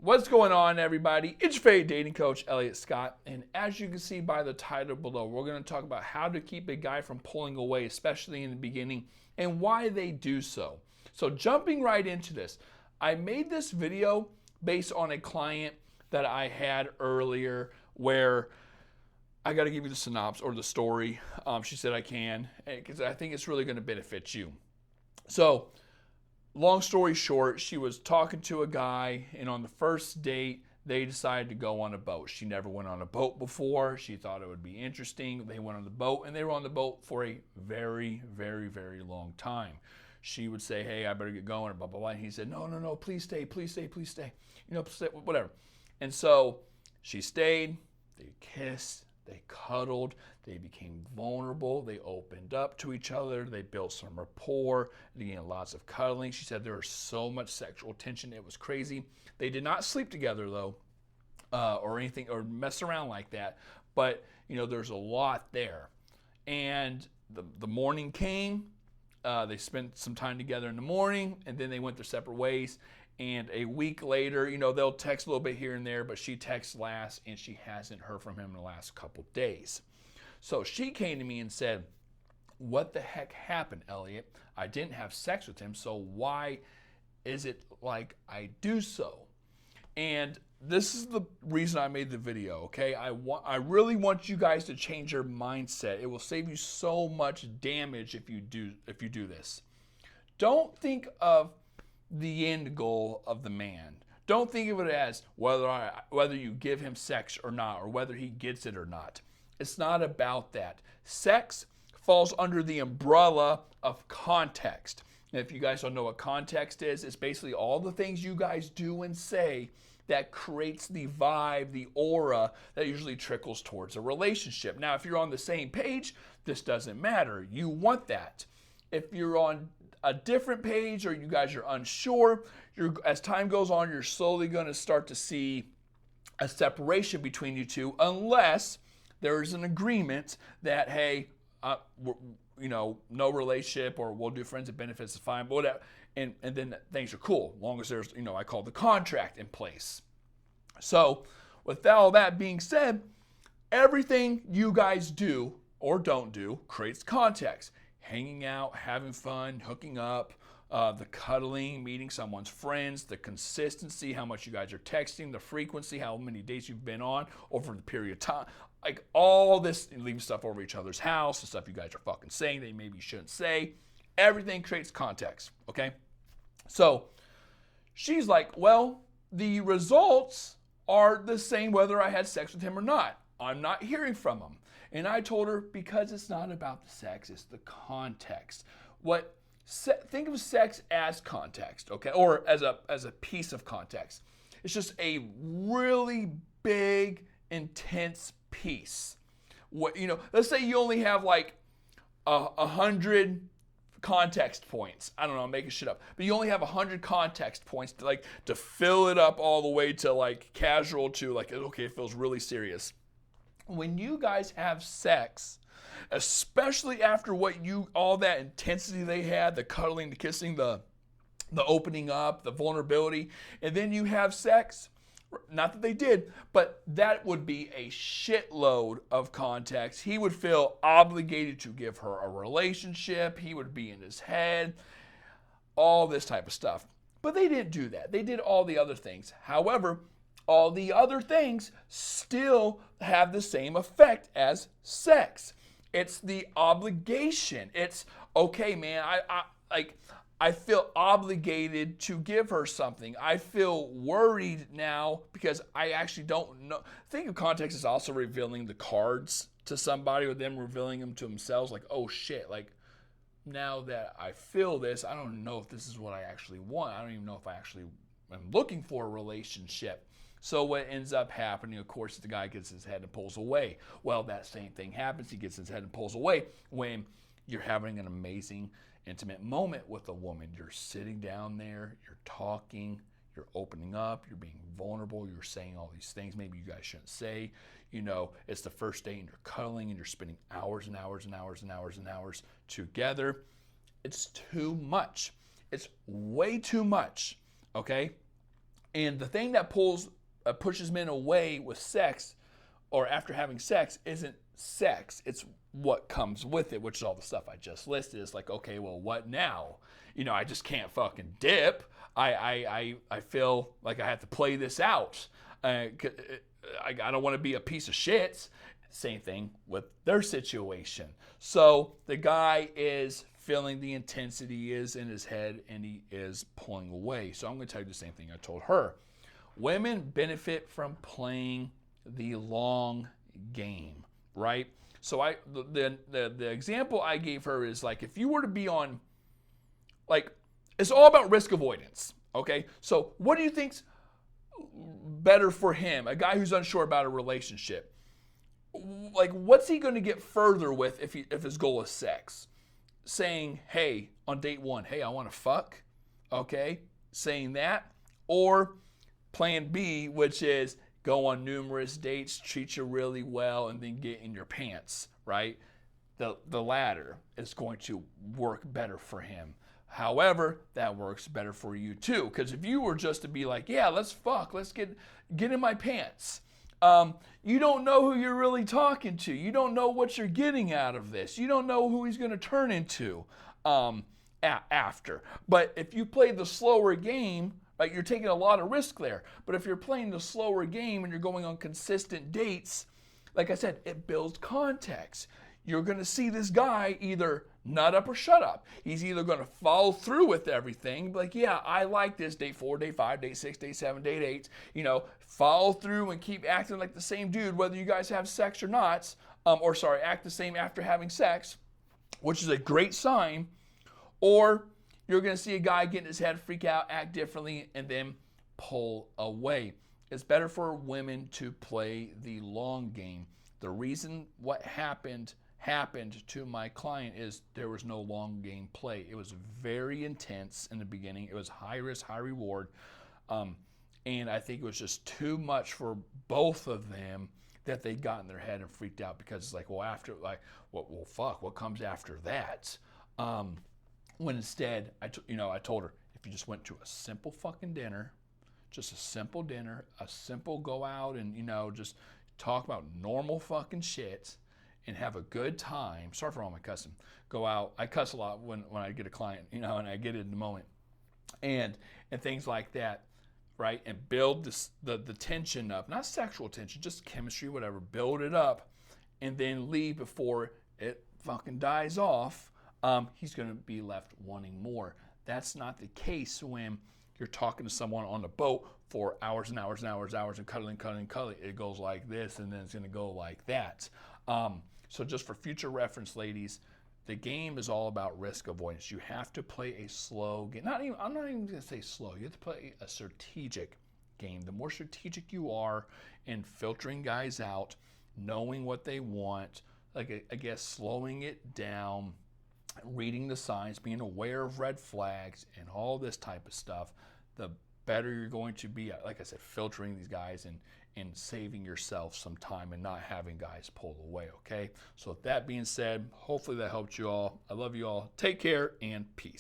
What's going on, everybody? It's your favorite dating coach, Elliot Scott. And as you can see by the title below, we're going to talk about how to keep a guy from pulling away, especially in the beginning, and why they do so. So jumping right into this, I made this video based on a client that I had earlier where I got to give you the synopsis or the story. She said I can, because I think it's really going to benefit you. So, long story short, she was talking to a guy, and on the first date, they decided to go on a boat. She never went on a boat before. She thought it would be interesting. They went on the boat, and they were on the boat for a very, very, very long time. She would say, hey, I better get going, blah, blah, blah. And he said, no, please stay, please stay, please stay. Whatever. And so she stayed, they kissed, they cuddled, they became vulnerable, they opened up to each other, they built some rapport, again, lots of cuddling. She said there was so much sexual tension, it was crazy. They did not sleep together though, or anything, or mess around like that, but there's a lot there. And the morning came, they spent some time together in the morning, and then they went their separate ways. And a week later, they'll text a little bit here and there, but she texts last, and she hasn't heard from him in the last couple days. So she came to me and said, what the heck happened, Elliot? I didn't have sex with him, so why is it like I do so? And this is the reason I made the video, okay? I really want you guys to change your mindset. It will save you so much damage if you do this. Don't think of the end goal of the man. Don't think of it as whether you give him sex or not, or whether he gets it or not. It's not about that. Sex falls under the umbrella of context. And if you guys don't know what context is, it's basically all the things you guys do and say that creates the vibe, the aura that usually trickles towards a relationship. Now, if you're on the same page, this doesn't matter. You want that. If you're on a different page or you guys are unsure, as time goes on, you're slowly going to start to see a separation between you two, unless there is an agreement that, hey, no relationship, or we'll do friends and benefits, is fine, but whatever, and then things are cool, as long as there's, I call the contract in place. So with all that being said, everything you guys do or don't do creates context. Hanging out, having fun, hooking up, the cuddling, meeting someone's friends, the consistency, how much you guys are texting, the frequency, how many dates you've been on over the period of time, like all this, leaving stuff over each other's house, the stuff you guys are fucking saying that maybe you shouldn't say. Everything creates context, okay? So she's like, well, the results are the same whether I had sex with him or not. I'm not hearing from him. And I told her, because it's not about the sex, it's the context. Think of sex as context, okay? Or as a piece of context. It's just a really big, intense piece. Let's say you only have like 100 context points. I don't know, I'm making shit up. But you only have 100 context points to fill it up all the way to like casual to like, okay, it feels really serious. When you guys have sex, especially after all that intensity they had, the cuddling, the kissing, the opening up, the vulnerability, and then you have sex, not that they did, but that would be a shitload of context. He would feel obligated to give her a relationship. He would be in his head, all this type of stuff. But they didn't do that. They did all the other things. However, all the other things still have the same effect as sex. It's the obligation. It's, okay, man, I feel obligated to give her something. I feel worried now because I actually don't know. Think of context as also revealing the cards to somebody, or them revealing them to themselves. Like, oh shit, like now that I feel this, I don't know if this is what I actually want. I don't even know if I actually am looking for a relationship. So what ends up happening, of course, the guy gets his head and pulls away. Well, that same thing happens. He gets his head and pulls away when you're having an amazing, intimate moment with a woman. You're sitting down there, you're talking, you're opening up, you're being vulnerable, you're saying all these things maybe you guys shouldn't say. It's the first day and you're cuddling and you're spending hours and hours and hours and hours and hours together. It's too much. It's way too much, okay? And the thing that pushes men away with sex or after having sex isn't sex. It's what comes with it, which is all the stuff I just listed. It's like, okay, well, what now? I just can't fucking dip. I feel like I have to play this out. I don't want to be a piece of shit. Same thing with their situation. So the guy is feeling the intensity is in his head and he is pulling away. So I'm going to tell you the same thing I told her. Women benefit from playing the long game, right? So the example I gave her is like, if you were to be on, like, it's all about risk avoidance, okay? So what do you think's better for him, a guy who's unsure about a relationship? Like, what's he going to get further with if his goal is sex? Saying, hey, on date one, hey, I want to fuck, okay? Saying that, or plan B, which is go on numerous dates, treat you really well, and then get in your pants, right? The latter is going to work better for him. However, that works better for you too, because if you were just to be like, yeah, let's fuck, let's get in my pants, you don't know who you're really talking to. You don't know what you're getting out of this. You don't know who he's going to turn into after. But if you play the slower game, right, you're taking a lot of risk there. But if you're playing the slower game and you're going on consistent dates, like I said, it builds context. You're going to see this guy either nut up or shut up. He's either going to follow through with everything, like, yeah, I like this, date 4, date 5, date 6, date 7, date 8, follow through and keep acting like the same dude, whether you guys have sex or not, act the same after having sex, which is a great sign, or you're going to see a guy get in his head, freak out, act differently, and then pull away. It's better for women to play the long game. The reason what happened to my client is there was no long game play. It was very intense in the beginning. It was high risk, high reward. And I think it was just too much for both of them that they got in their head and freaked out, because it's like, well, what comes after that? When instead, I told her, if you just went to a simple fucking dinner, just a simple dinner, a simple go out and, just talk about normal fucking shit and have a good time. Sorry for all my cussing. Go out. I cuss a lot when I get a client, and I get it in the moment. And things like that, right? And build the tension up. Not sexual tension, just chemistry, whatever. Build it up and then leave before it fucking dies off. He's going to be left wanting more. That's not the case when you're talking to someone on the boat for hours and hours and hours and cuddling. It goes like this, and then it's going to go like that. So just for future reference, ladies, the game is all about risk avoidance. You have to play a slow game. I'm not even going to say slow. You have to play a strategic game. The more strategic you are in filtering guys out, knowing what they want, like I guess slowing it down, reading the signs, being aware of red flags and all this type of stuff, the better you're going to be at, like I said, filtering these guys and saving yourself some time and not having guys pull away, okay? So with that being said, hopefully that helped you all. I love you all. Take care and peace.